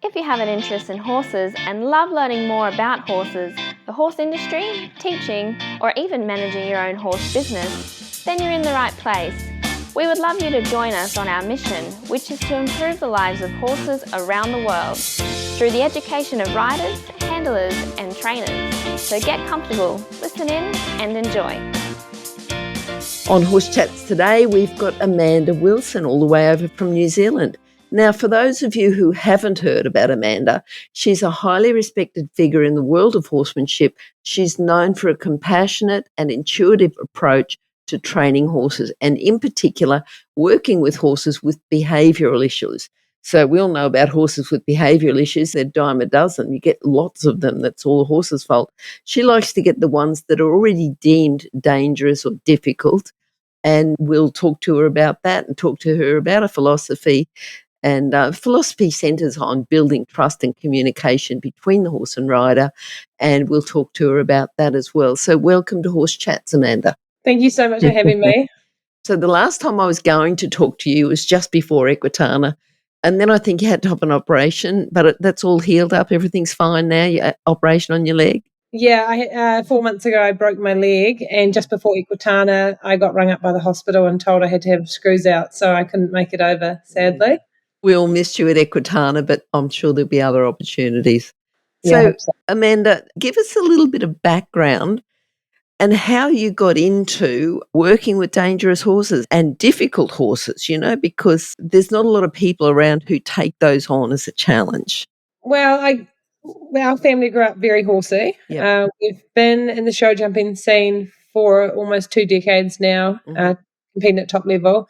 If you have an interest in horses and love learning more about horses, the horse industry, teaching, or even managing your own horse business, then you're in the right place. We would love you to join us on our mission, which is to improve the lives of horses around the world through the education of riders, handlers, and trainers. So get comfortable, listen in, and enjoy. On Horse Chats today, we've got Amanda Wilson all the way over from New Zealand. Now, for those of you who haven't heard about Amanda, she's a highly respected figure in the world of horsemanship. She's known for a compassionate and intuitive approach to training horses, and in particular, working with horses with behavioural issues. So we all know about horses with behavioural issues. They're a dime a dozen. You get lots of them. That's all the horse's fault. She likes to get the ones that are already deemed dangerous or difficult, and we'll talk to her about that and talk to her about a philosophy. And philosophy centres on building trust and communication between the horse and rider, and we'll talk to her about that as well. So welcome to Horse Chats, Amanda. Thank you so much for having me. So the last time I was going to talk to you was just before Equitana, and then I think you had to have an operation, but that's all healed up. Everything's fine now. Your operation on your leg? Yeah, 4 months ago I broke my leg, and just before Equitana I got rung up by the hospital and told I had to have screws out, so I couldn't make it over, sadly. We all missed you at Equitana, but I'm sure there'll be other opportunities. Yeah, So, Amanda, give us a little bit of background and how you got into working with dangerous horses and difficult horses, because there's not a lot of people around who take those on as a challenge. Well, our family grew up very horsey. Yep. We've been in the show jumping scene for almost 2 decades now, competing at top level.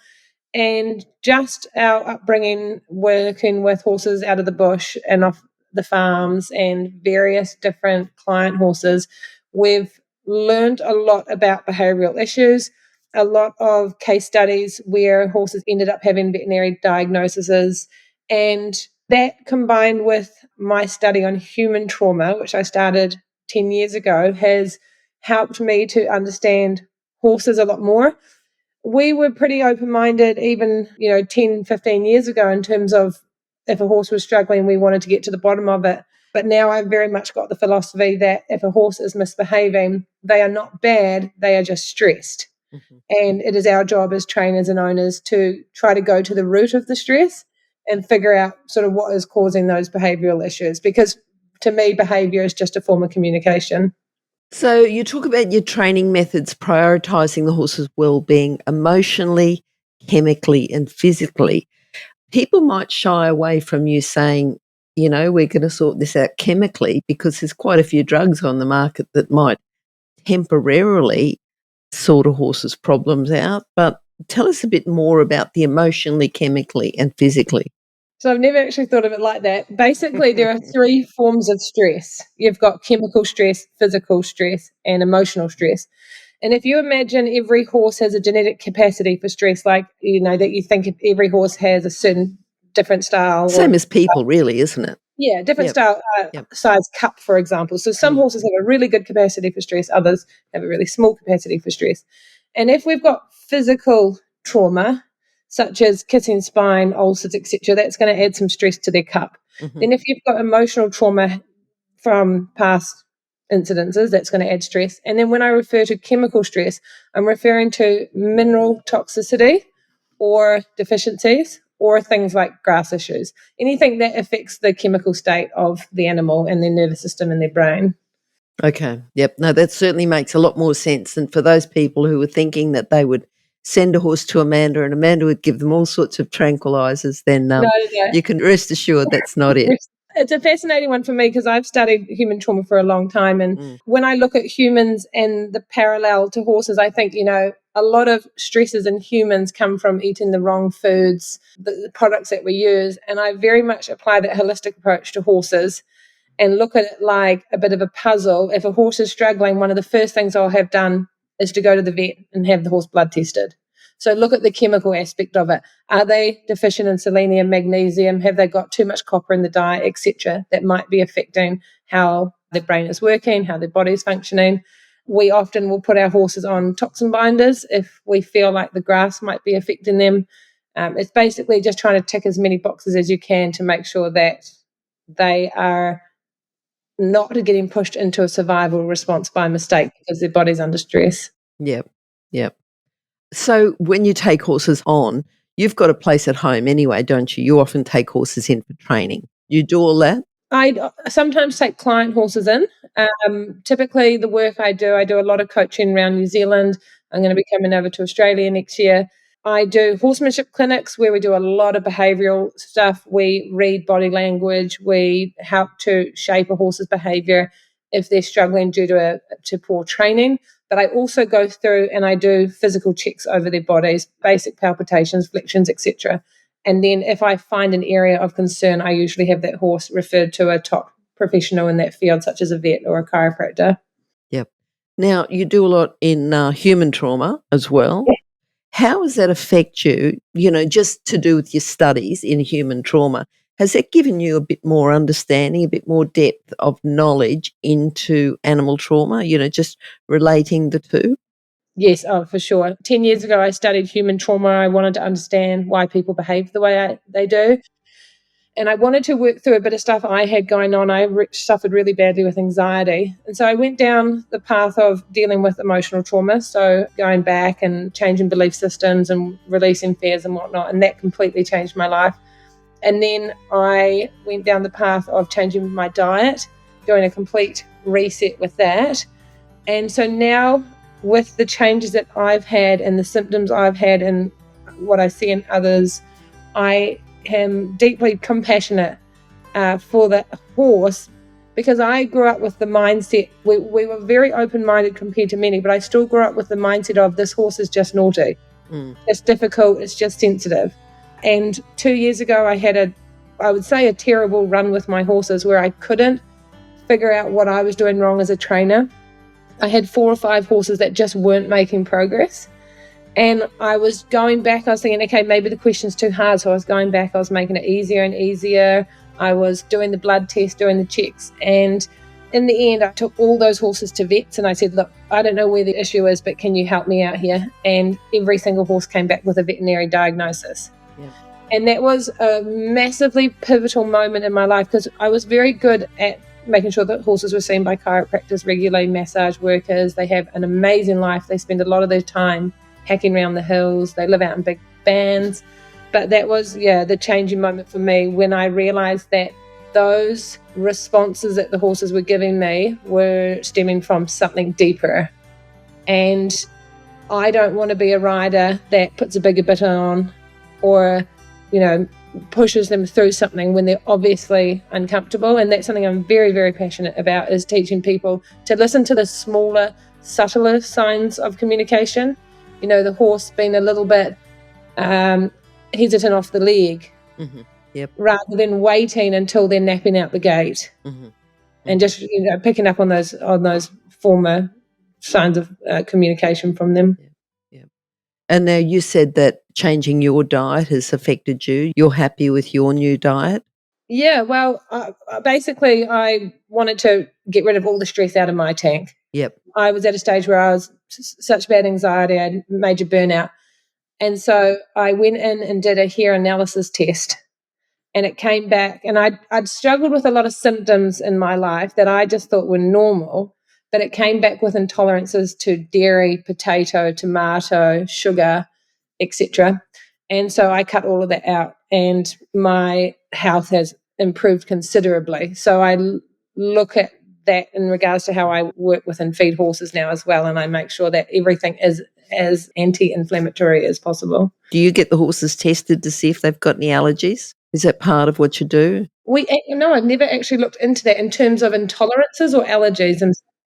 And just our upbringing working with horses out of the bush and off the farms and various different client horses, we've learned a lot about behavioural issues, a lot of case studies where horses ended up having veterinary diagnoses. And that combined with my study on human trauma, which I started 10 years ago, has helped me to understand horses a lot more. We were pretty open-minded even, 10, 15 years ago in terms of if a horse was struggling, we wanted to get to the bottom of it. But now I've very much got the philosophy that if a horse is misbehaving, they are not bad, they are just stressed. And it is our job as trainers and owners to try to go to the root of the stress and figure out sort of what is causing those behavioural issues. Because to me, behaviour is just a form of communication. So you talk about your training methods, prioritising the horse's well-being emotionally, chemically and physically. People might shy away from you saying, we're going to sort this out chemically, because there's quite a few drugs on the market that might temporarily sort a horse's problems out. But tell us a bit more about the emotionally, chemically and physically. So I've never actually thought of it like that. Basically, there are 3 forms of stress. You've got chemical stress, physical stress, and emotional stress. And if you imagine every horse has a genetic capacity for stress, like, that you think every horse has a certain different style. Same as people, really, isn't it? Yeah, different style, size cup, for example. So some horses have a really good capacity for stress, others have a really small capacity for stress. And if we've got physical trauma, such as kissing spine, ulcers, etc., that's going to add some stress to their cup. Then if you've got emotional trauma from past incidences, that's going to add stress. And then when I refer to chemical stress, I'm referring to mineral toxicity or deficiencies or things like grass issues, anything that affects the chemical state of the animal and their nervous system and their brain. Okay, yep. No, that certainly makes a lot more sense. And for those people who were thinking that they would send a horse to Amanda and Amanda would give them all sorts of tranquilizers, then you can rest assured that's not it. It's a fascinating one for me because I've studied human trauma for a long time. And when I look at humans and the parallel to horses, I think, a lot of stresses in humans come from eating the wrong foods, the products that we use. And I very much apply that holistic approach to horses and look at it like a bit of a puzzle. If a horse is struggling, one of the first things I'll have done is to go to the vet and have the horse blood tested. So look at the chemical aspect of it. Are they deficient in selenium, magnesium? Have they got too much copper in the diet, etc.? That might be affecting how their brain is working, how their body is functioning. We often will put our horses on toxin binders if we feel like the grass might be affecting them. It's basically just trying to tick as many boxes as you can to make sure that they are not getting pushed into a survival response by mistake because their body's under stress. Yep. Yep. So when you take horses on, you've got a place at home anyway, don't you? You often take horses in for training. You do all that? I sometimes take client horses in. Typically, the work I do a lot of coaching around New Zealand. I'm going to be coming over to Australia next year. I do horsemanship clinics where we do a lot of behavioural stuff. We read body language. We help to shape a horse's behaviour if they're struggling due to poor training. But I also go through and I do physical checks over their bodies, basic palpitations, flexions, etc. And then if I find an area of concern, I usually have that horse referred to a top professional in that field, such as a vet or a chiropractor. Yep. Now, you do a lot in human trauma as well. Yeah. How does that affect you, just to do with your studies in human trauma? Has that given you a bit more understanding, a bit more depth of knowledge into animal trauma, just relating the two? Yes, for sure. 10 years ago, I studied human trauma. I wanted to understand why people behave the way they do. And I wanted to work through a bit of stuff I had going on. I suffered really badly with anxiety. And so I went down the path of dealing with emotional trauma. So going back and changing belief systems and releasing fears and whatnot. And that completely changed my life. And then I went down the path of changing my diet, doing a complete reset with that. And so now, with the changes that I've had and the symptoms I've had and what I see in others, I am deeply compassionate for the horse, because I grew up with the mindset, we were very open-minded compared to many, but I still grew up with the mindset of this horse is just naughty. It's difficult, it's just sensitive. And 2 years ago, I had I would say a terrible run with my horses where I couldn't figure out what I was doing wrong as a trainer. I had 4 or 5 horses that just weren't making progress. And I was going back, I was thinking, okay, maybe the question's too hard. So I was going back, I was making it easier and easier. I was doing the blood test, doing the checks. And in the end, I took all those horses to vets and I said, look, I don't know where the issue is, but can you help me out here? And every single horse came back with a veterinary diagnosis. Yeah. And that was a massively pivotal moment in my life, because I was very good at making sure that horses were seen by chiropractors regularly, massage workers. They have an amazing life. They spend a lot of their time hacking around the hills. They live out in big bands. But that was, the changing moment for me when I realized that those responses that the horses were giving me were stemming from something deeper. And I don't want to be a rider that puts a bigger bit on or, pushes them through something when they're obviously uncomfortable. And that's something I'm very, very passionate about, is teaching people to listen to the smaller, subtler signs of communication. The horse being a little bit hesitant off the leg, Yep. rather than waiting until they're napping out the gate, and just picking up on those former signs of communication from them. And now you said that changing your diet has affected you. You're happy with your new diet? Yeah, well, basically, I wanted to get rid of all the stress out of my tank. Yep. I was at a stage where I was such bad anxiety, I had major burnout. And so I went in and did a hair analysis test, and it came back, and I'd struggled with a lot of symptoms in my life that I just thought were normal, but it came back with intolerances to dairy, potato, tomato, sugar, etc. And so I cut all of that out, and my health has improved considerably. So I look at that in regards to how I work with and feed horses now as well, and I make sure that everything is as anti-inflammatory as possible. Do you get the horses tested to see if they've got any allergies? Is that part of what you do? No, I've never actually looked into that in terms of intolerances or allergies.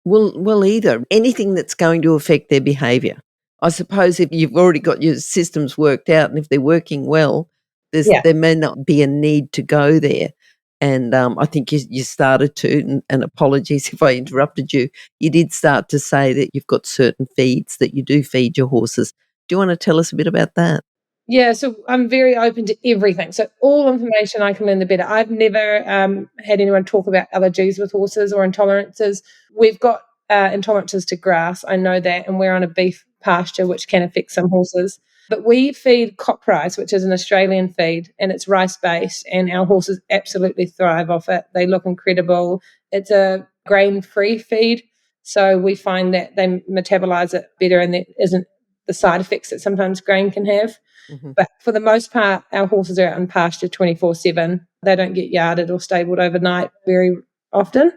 Well, either. Anything that's going to affect their behaviour. I suppose if you've already got your systems worked out and if they're working well, there may not be a need to go there. And I think you started to, and apologies if I interrupted you, you did start to say that you've got certain feeds that you do feed your horses. Do you want to tell us a bit about that? Yeah, so I'm very open to everything. So all information I can learn, the better. I've never had anyone talk about allergies with horses or intolerances. We've got intolerances to grass, I know that, and we're on a beef pasture, which can affect some horses. But we feed cop rice, which is an Australian feed, and it's rice-based, and our horses absolutely thrive off it. They look incredible. It's a grain-free feed, so we find that they metabolize it better and there isn't the side effects that sometimes grain can have. Mm-hmm. But for the most part, our horses are out in pasture 24/7. They don't get yarded or stabled overnight very often.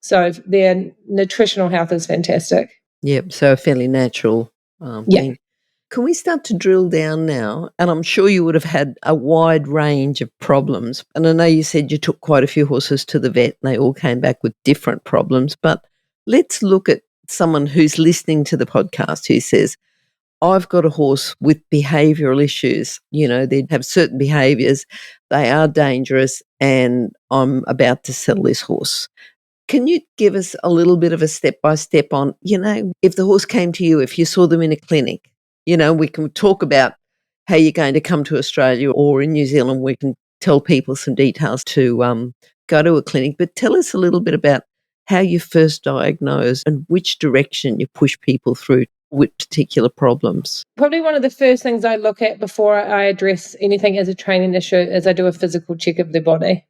So their nutritional health is fantastic. Yep, so a fairly natural Yeah. thing. Can we start to drill down now? And I'm sure you would have had a wide range of problems. And I know you said you took quite a few horses to the vet and they all came back with different problems. But let's look at someone who's listening to the podcast who says, I've got a horse with behavioural issues. You know, they have certain behaviours, they are dangerous, and I'm about to sell this horse. Can you give us a little bit of a step-by-step on, you know, if the horse came to you, if you saw them in a clinic, you know, we can talk about how you're going to come to Australia or in New Zealand, we can tell people some details to go to a clinic, but tell us a little bit about how you first diagnose and which direction you push people through with particular problems. Probably one of the first things I look at before I address anything as a training issue is I do a physical check of their body.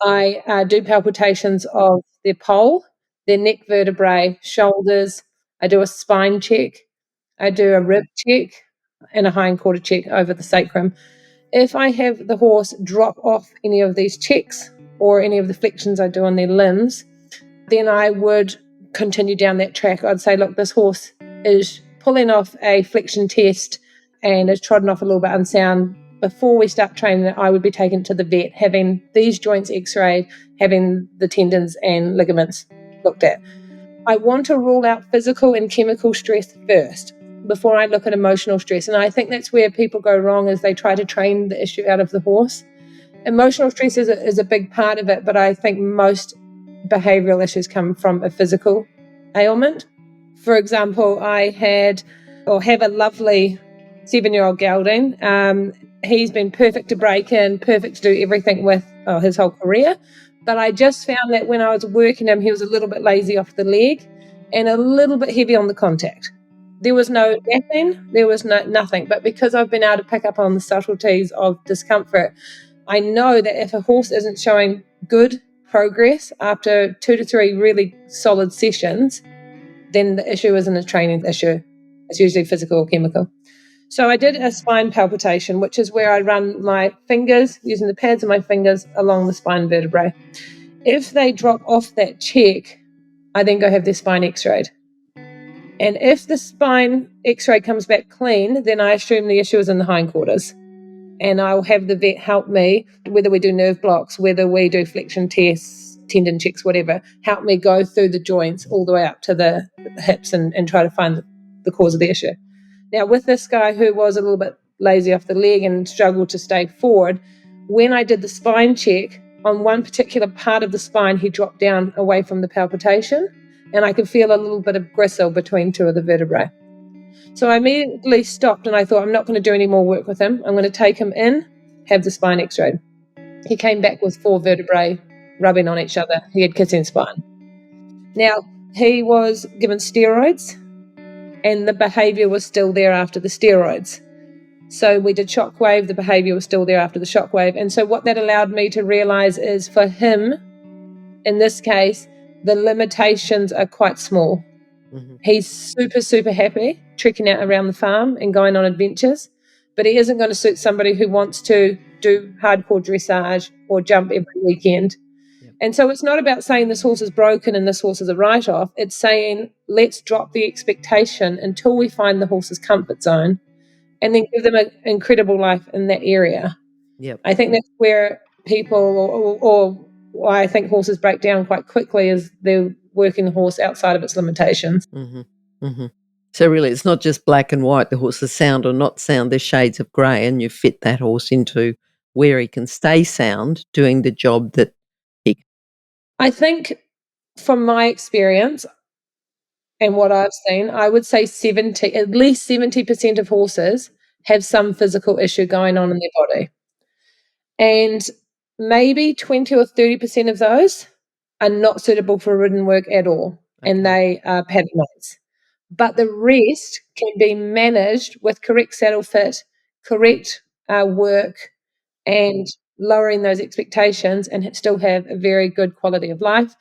I do palpitations of their pole, their neck vertebrae, shoulders. I do a spine check. I do a rib check and a hindquarter check over the sacrum. If I have the horse drop off any of these checks or any of the flexions I do on their limbs, then I would continue down that track. I'd say, look, this horse is pulling off a flexion test and is trodden off a little bit unsound. Before we start training it, I would be taken to the vet, having these joints x-rayed, having the tendons and ligaments looked at. I want to rule out physical and chemical stress first before I look at emotional stress. And I think that's where people go wrong, is they try to train the issue out of the horse. Emotional stress is a big part of it, but I think most behavioural issues come from a physical ailment. For example, I have a lovely 7-year-old gelding. He's been perfect to break in, perfect to do everything with his whole career. But I just found that when I was working him, he was a little bit lazy off the leg and a little bit heavy on the contact. There was no napping, there was nothing. But because I've been able to pick up on the subtleties of discomfort, I know that if a horse isn't showing good progress after 2 to 3 really solid sessions, then the issue isn't a training issue. It's usually physical or chemical. So I did a spine palpitation, which is where I run my fingers, using the pads of my fingers, along the spine vertebrae. If they drop off that check, I then go have their spine x-rayed. And if the spine x-ray comes back clean, then I assume the issue is in the hindquarters. And I'll have the vet help me, whether we do nerve blocks, whether we do flexion tests, tendon checks, whatever, help me go through the joints all the way up to the hips and try to find the cause of the issue. Now, with this guy who was a little bit lazy off the leg and struggled to stay forward, when I did the spine check, on one particular part of the spine, he dropped down away from the palpitation, and I could feel a little bit of gristle between 2 of the vertebrae. So I immediately stopped and I thought, I'm not going to do any more work with him. I'm going to take him in, have the spine x-rayed. He came back with 4 vertebrae rubbing on each other. He had kissing spine. Now, he was given steroids and the behaviour was still there after the steroids. So we did shockwave, the behaviour was still there after the shockwave. And so what that allowed me to realise is, for him, in this case, the limitations are quite small. Mm-hmm. He's super, super happy trekking out around the farm and going on adventures, but he isn't going to suit somebody who wants to do hardcore dressage or jump every weekend. Yep. And so it's not about saying this horse is broken and this horse is a write-off. It's saying, let's drop the expectation until we find the horse's comfort zone and then give them an incredible life in that area. Yep. I think that's where people or why I think horses break down quite quickly is they're working the horse outside of its limitations. Mm-hmm. Mm-hmm. So really it's not just black and white, the horse is sound or not sound, there's shades of grey, and you fit that horse into where he can stay sound doing the job that he can. I think from my experience and what I've seen, I would say at least 70% of horses have some physical issue going on in their body. And maybe 20 or 30% of those are not suitable for ridden work at all, and they are padding mates. but the rest can be managed with correct saddle fit, correct work, and lowering those expectations, and still have a very good quality of life.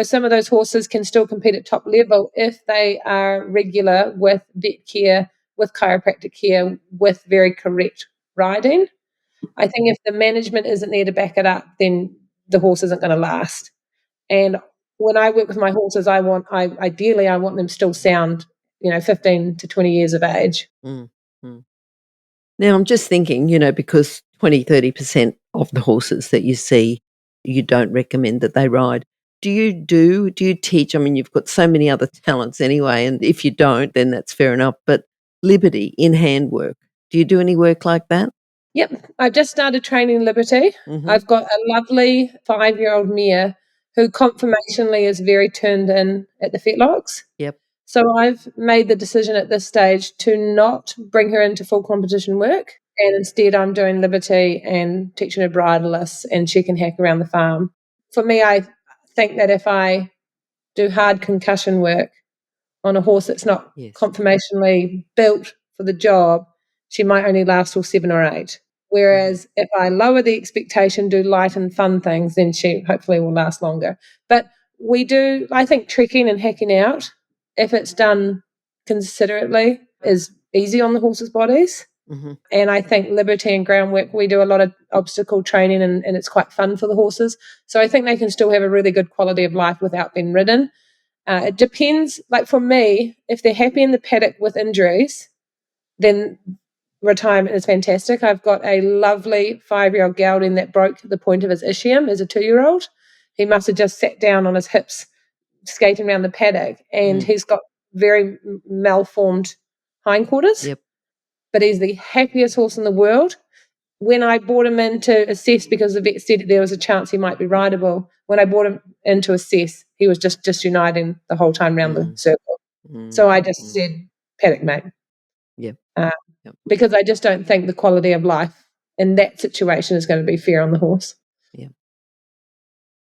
Some of those horses can still compete at top level if they are regular with vet care, with chiropractic care, with very correct riding. I think if the management isn't there to back it up, then the horse isn't going to last. And when I work with my horses, ideally I want them still sound, 15 to 20 years of age. Mm, mm. Now, I'm just thinking, because 20-30% of the horses that you see, you don't recommend that they ride. Do you teach? I mean, you've got so many other talents anyway, and if you don't, then that's fair enough. But Liberty in handwork, do you do any work like that? Yep. I've just started training Liberty. Mm-hmm. I've got a lovely 5-year-old mare who conformationally is very turned in at the fetlocks. Yep. So I've made the decision at this stage to not bring her into full competition work. And instead I'm doing Liberty and teaching her bridleless, and she can hack around the farm. For me, I think that if I do hard concussion work on a horse that's not conformationally built for the job, she might only last till 7 or 8. Whereas if I lower the expectation, do light and fun things, then she hopefully will last longer. But we do, I think, trekking and hacking out, if it's done considerately, is easy on the horses' bodies. Mm-hmm. And I think Liberty and groundwork, we do a lot of obstacle training, and it's quite fun for the horses. So I think they can still have a really good quality of life without being ridden. It depends. Like for me, if they're happy in the paddock with injuries, then retirement is fantastic. I've got a lovely 5-year-old gelding that broke the point of his ischium as a 2-year-old. He must have just sat down on his hips skating around the paddock, and he's got very malformed hindquarters. Yep. But he's the happiest horse in the world. When I brought him in to assess, because the vet said there was a chance he might be rideable, when I brought him in to assess, he was just disuniting the whole time around the circle. So I just said, paddock mate. Yep. Because I just don't think the quality of life in that situation is going to be fair on the horse. Yeah.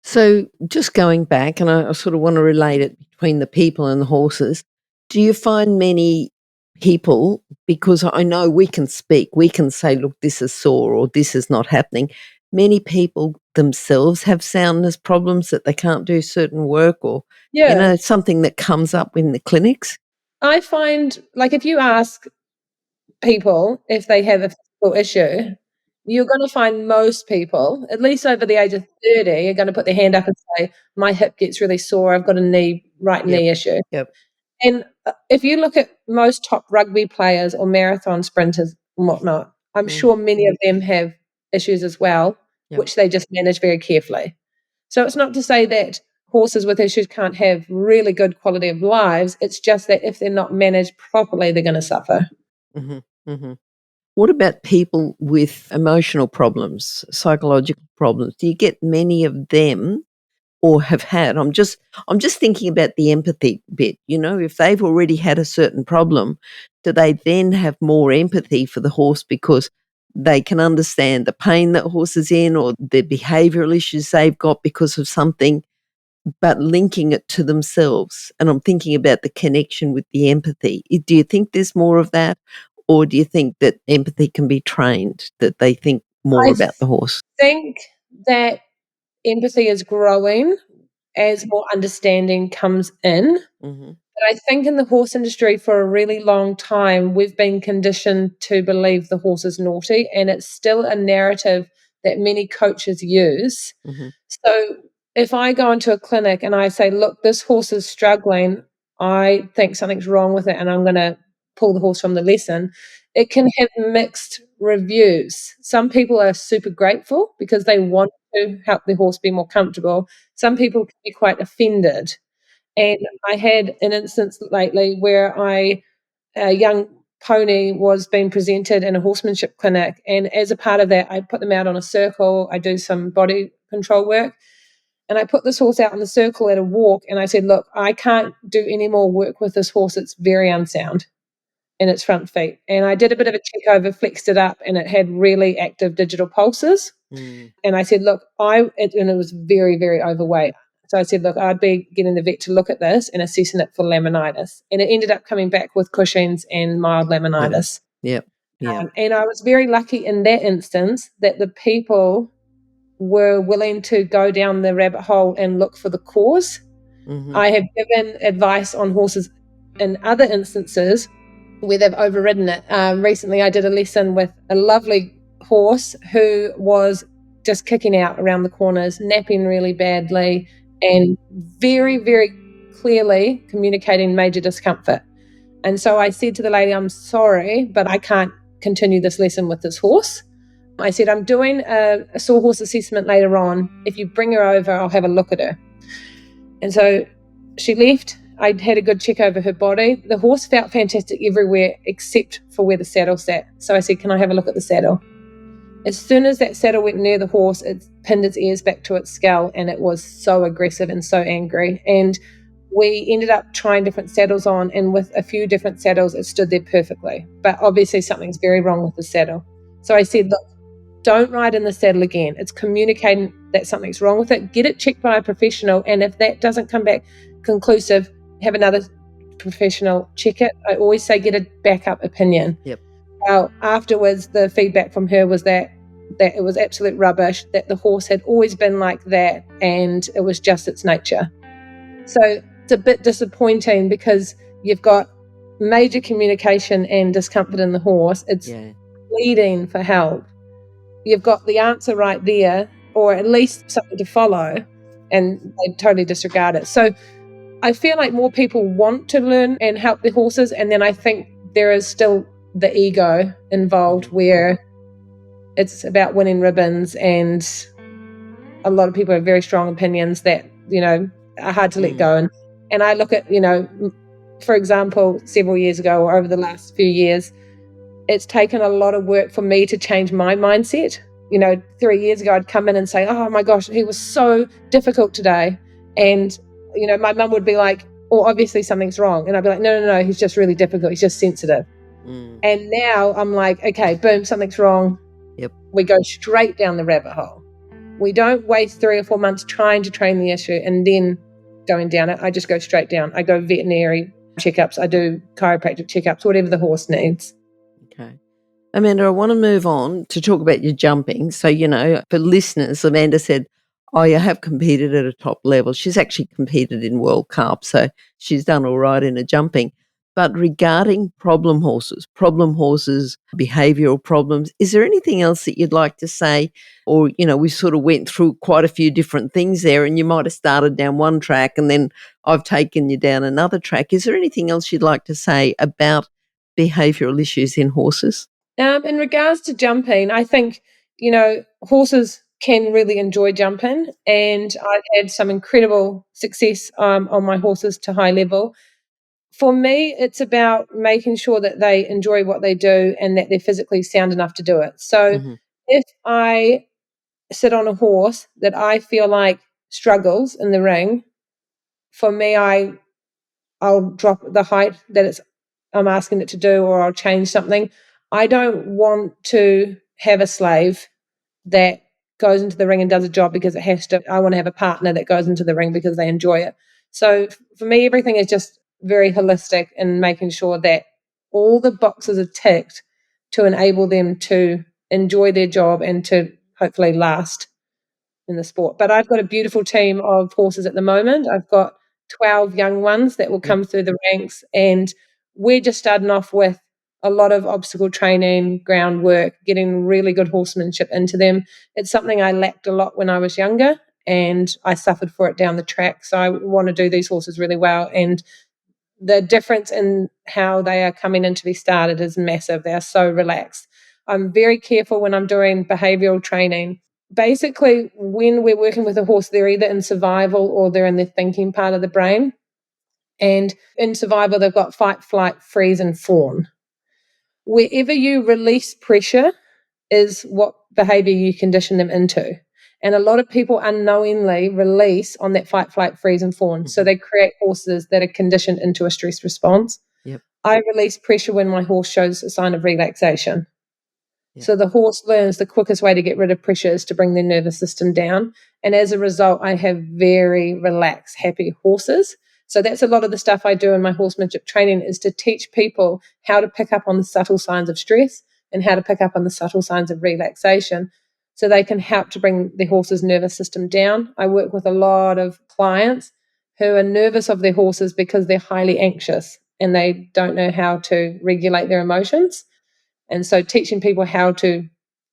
So just going back, and I sort of want to relate it between the people and the horses, do you find many people, because I know we can speak, we can say, look, this is sore or this is not happening. Many people themselves have soundness problems that they can't do certain work, or, something that comes up in the clinics. I find, like, if you ask people if they have a physical issue, you're going to find most people, at least over the age of 30, are going to put their hand up and say, my hip gets really sore, I've got a right knee issue. Yep. And if you look at most top rugby players or marathon sprinters and whatnot, I'm sure many of them have issues as well, which they just manage very carefully. So it's not to say that horses with issues can't have really good quality of lives. It's just that if they're not managed properly, they're going to suffer. Mm-hmm. Mm-hmm. What about people with emotional problems, psychological problems? Do you get many of them, or have had? I'm just thinking about the empathy bit. If they've already had a certain problem, do they then have more empathy for the horse because they can understand the pain that horse is in, or the behavioural issues they've got because of something, but linking it to themselves? And I'm thinking about the connection with the empathy. Do you think there's more of that? Or do you think that empathy can be trained, that they think more about the horse? I think that empathy is growing as more understanding comes in. Mm-hmm. But I think in the horse industry for a really long time, we've been conditioned to believe the horse is naughty, and it's still a narrative that many coaches use. Mm-hmm. So if I go into a clinic and I say, look, this horse is struggling, I think something's wrong with it, and I'm going to pull the horse from the lesson, it can have mixed reviews. Some people are super grateful because they want to help the horse be more comfortable. Some people can be quite offended. And I had an instance lately where a young pony was being presented in a horsemanship clinic, and as a part of that, I put them out on a circle. I do some body control work, and I put this horse out on the circle at a walk, and I said, look, I can't do any more work with this horse. It's very unsound in its front feet. And I did a bit of a check over, flexed it up, and it had really active digital pulses. And I said, look, and it was very, very overweight. So I said, look, I'd be getting the vet to look at this and assessing it for laminitis. And it ended up coming back with Cushing's and mild laminitis. Yep. And I was very lucky in that instance that the people were willing to go down the rabbit hole and look for the cause. Mm-hmm. I have given advice on horses in other instances where they've overridden it. Recently, I did a lesson with a lovely horse who was just kicking out around the corners, napping really badly, and very, very clearly communicating major discomfort. And so I said to the lady, I'm sorry, but I can't continue this lesson with this horse. I said, I'm doing a sawhorse assessment later on. If you bring her over, I'll have a look at her. And so she left. I had a good check over her body. The horse felt fantastic everywhere except for where the saddle sat. So I said, can I have a look at the saddle? As soon as that saddle went near the horse, it pinned its ears back to its skull, and it was so aggressive and so angry. And we ended up trying different saddles on, and with a few different saddles, it stood there perfectly. But obviously something's very wrong with the saddle. So I said, look, don't ride in the saddle again. It's communicating that something's wrong with it. Get it checked by a professional, and if that doesn't come back conclusive, have another professional check it. I always say get a backup opinion. Yep. Well, afterwards, the feedback from her was that it was absolute rubbish, that the horse had always been like that, and it was just its nature. So it's a bit disappointing because you've got major communication and discomfort in the horse. It's pleading for help. You've got the answer right there, or at least something to follow, and they totally disregard it. So I feel like more people want to learn and help their horses, and then I think there is still the ego involved where it's about winning ribbons, and a lot of people have very strong opinions that, are hard to let go. And I look at, for example, several years ago or over the last few years, it's taken a lot of work for me to change my mindset. 3 years ago, I'd come in and say, oh my gosh, he was so difficult today. And, my mum would be like, oh, obviously something's wrong. And I'd be like, no, he's just really difficult. He's just sensitive. And now I'm like, okay, boom, something's wrong. Yep. We go straight down the rabbit hole. We don't waste 3 or 4 months trying to train the issue and then going down it. I just go straight down. I go veterinary checkups. I do chiropractic checkups, whatever the horse needs. Okay. Amanda, I want to move on to talk about your jumping. So, for listeners, Amanda said, you have competed at a top level. She's actually competed in World Cup, so she's done all right in her jumping. But regarding problem horses, behavioural problems, is there anything else that you'd like to say? Or, we sort of went through quite a few different things there, and you might have started down one track and then I've taken you down another track. Is there anything else you'd like to say about behavioural issues in horses? In regards to jumping, I think, horses can really enjoy jumping, and I've had some incredible success on my horses to high level. For me, it's about making sure that they enjoy what they do and that they're physically sound enough to do it. So if I sit on a horse that I feel like struggles in the ring, for me, I'll drop the height that I'm asking it to do, or I'll change something. I don't want to have a slave that goes into the ring and does a job because it has to. I want to have a partner that goes into the ring because they enjoy it. So for me, everything is just very holistic in making sure that all the boxes are ticked to enable them to enjoy their job and to hopefully last in the sport. But I've got a beautiful team of horses at the moment. I've got 12 young ones that will come through the ranks, and we're just starting off with a lot of obstacle training, groundwork, getting really good horsemanship into them. It's something I lacked a lot when I was younger, and I suffered for it down the track. So I want to do these horses really well, and the difference in how they are coming in to be started is massive. They are so relaxed. I'm very careful when I'm doing behavioural training. Basically, when we're working with a horse, they're either in survival or they're in the thinking part of the brain. And in survival, they've got fight, flight, freeze, and fawn. Wherever you release pressure is what behaviour you condition them into. And a lot of people unknowingly release on that fight, flight, freeze, and fawn. So they create horses that are conditioned into a stress response. Yep. I release pressure when my horse shows a sign of relaxation. Yeah. So the horse learns the quickest way to get rid of pressure is to bring their nervous system down. And as a result, I have very relaxed, happy horses. So that's a lot of the stuff I do in my horsemanship training, is to teach people how to pick up on the subtle signs of stress and how to pick up on the subtle signs of relaxation, so they can help to bring their horse's nervous system down. I work with a lot of clients who are nervous of their horses because they're highly anxious and they don't know how to regulate their emotions. And so teaching people how to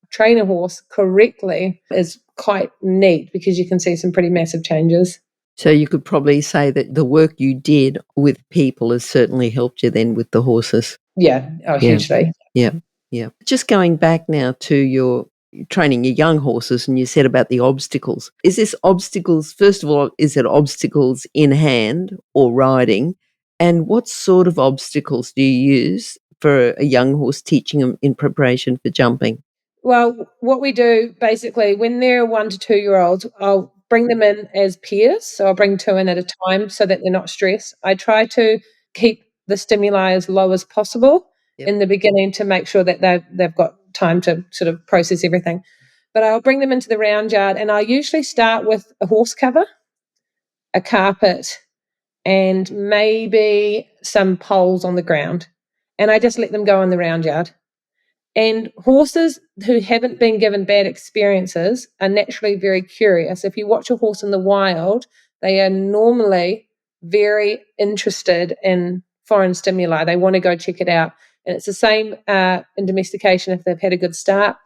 train a horse correctly is quite neat, because you can see some pretty massive changes. So you could probably say that the work you did with people has certainly helped you then with the horses. Yeah, Yeah. hugely. Yeah, yeah. Just going back now to your training your young horses, and you said about the obstacles. Is this obstacles, first of all, is it obstacles in hand or riding? And what sort of obstacles do you use for a young horse, teaching them in preparation for jumping? Well, what we do basically, when they're 1 to 2 year olds, I'll bring them in as peers. So I'll bring two in at a time so that they're not stressed. I try to keep the stimuli as low as possible in the beginning to make sure that they've got time to sort of process everything. But I'll bring them into the round yard, and I usually start with a horse cover, a carpet, and maybe some poles on the ground. And I just let them go in the round yard. And horses who haven't been given bad experiences are naturally very curious. If you watch a horse in the wild, they are normally very interested in foreign stimuli. They want to go check it out. And it's the same in domestication if they've had a good start.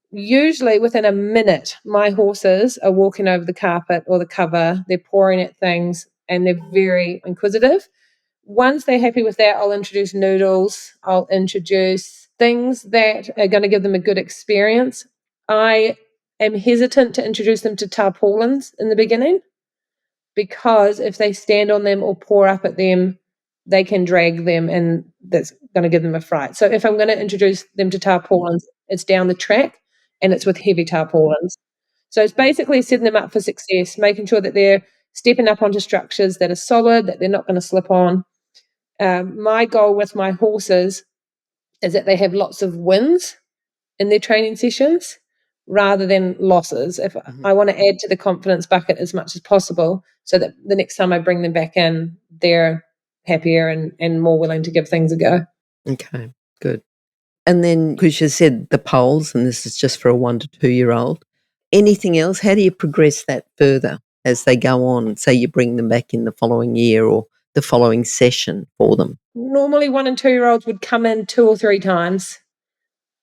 Usually within a minute, my horses are walking over the carpet or the cover, they're pawing at things, and they're very inquisitive. Once they're happy with that, I'll introduce noodles. I'll introduce things that are going to give them a good experience. I am hesitant to introduce them to tarpaulins in the beginning, because if they stand on them or paw up at them, they can drag them, and that's going to give them a fright. So if I'm going to introduce them to tarpaulins, it's down the track and it's with heavy tarpaulins. So it's basically setting them up for success, making sure that they're stepping up onto structures that are solid, that they're not going to slip on. My goal with my horses is that they have lots of wins in their training sessions rather than losses. If I want to add to the confidence bucket as much as possible, so that the next time I bring them back in, they're happier and more willing to give things a go. Okay, good. And then, because you said the poles, and this is just for a 1 to 2 year old, anything else? How do you progress that further as they go on? Say you bring them back in the following year or the following session for them. Normally 1 and 2 year olds would come in 2 or 3 times,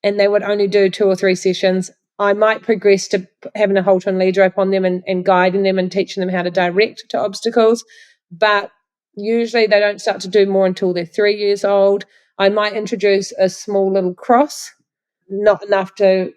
and they would only do 2 or 3 sessions. I might progress to having a halter and lead rope on them and guiding them and teaching them how to direct to obstacles. But usually they don't start to do more until they're 3 years old. I might introduce a small little cross, not enough to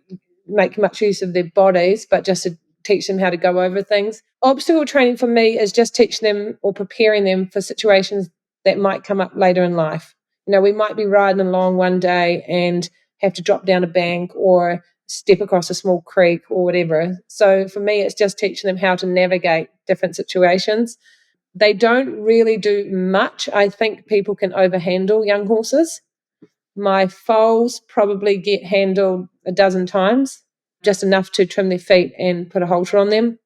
make much use of their bodies, but just to teach them how to go over things. Obstacle training for me is just teaching them or preparing them for situations that might come up later in life. You know, we might be riding along one day and have to drop down a bank or step across a small creek or whatever. So for me, it's just teaching them how to navigate different situations. They don't really do much. I think people can overhandle young horses. My foals probably get handled a dozen times, just enough to trim their feet and put a halter on them.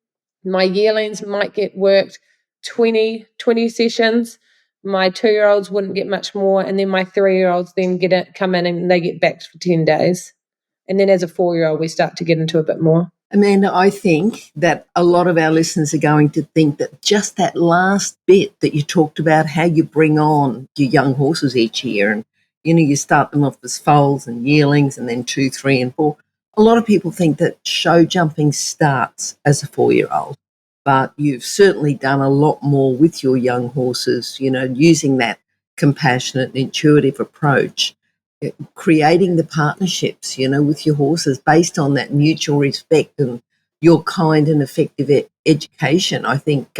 My yearlings might get worked 20 sessions. My 2-year-olds wouldn't get much more, and then my 3-year-olds then come in and they get backed for 10 days. And then as a 4-year-old, we start to get into a bit more. Amanda, I think that a lot of our listeners are going to think that just that last bit that you talked about, how you bring on your young horses each year, and you start them off as foals and yearlings and then 2, 3 and 4. A lot of people think that show jumping starts as a 4-year-old, but you've certainly done a lot more with your young horses, using that compassionate and intuitive approach, creating the partnerships, with your horses based on that mutual respect and your kind and effective education. I think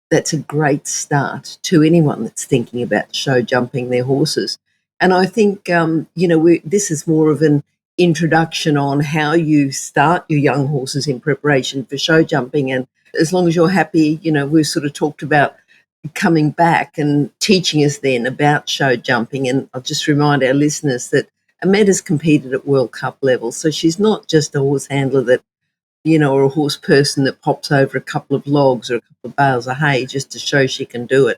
that's a great start to anyone that's thinking about show jumping their horses. And I think, this is more of an introduction on how you start your young horses in preparation for show jumping. And as long as you're happy, we've sort of talked about coming back and teaching us then about show jumping. And I'll just remind our listeners that Amanda's competed at World Cup level, so she's not just a horse handler that, or a horse person that pops over a couple of logs or a couple of bales of hay just to show she can do it.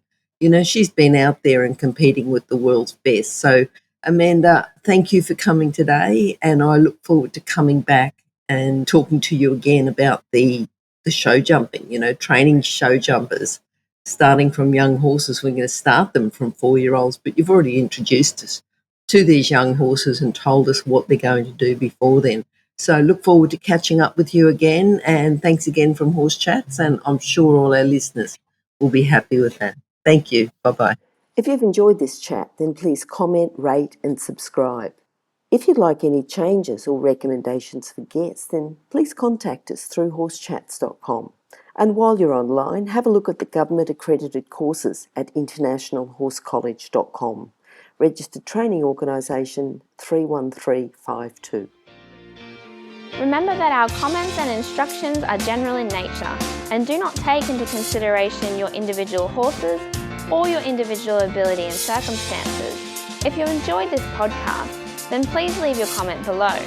She's been out there and competing with the world's best. So, Amanda, thank you for coming today, and I look forward to coming back and talking to you again about the show jumping, training show jumpers, starting from young horses. We're going to start them from 4-year-olds, but you've already introduced us to these young horses and told us what they're going to do before then. So look forward to catching up with you again, and thanks again from Horse Chats, and I'm sure all our listeners will be happy with that. Thank you. Bye-bye. If you've enjoyed this chat, then please comment, rate and subscribe. If you'd like any changes or recommendations for guests, then please contact us through horsechats.com. And while you're online, have a look at the government-accredited courses at internationalhorsecollege.com. Registered Training Organisation 31352. Remember that our comments and instructions are general in nature and do not take into consideration your individual horses or your individual ability and circumstances. If you enjoyed this podcast, then please leave your comment below.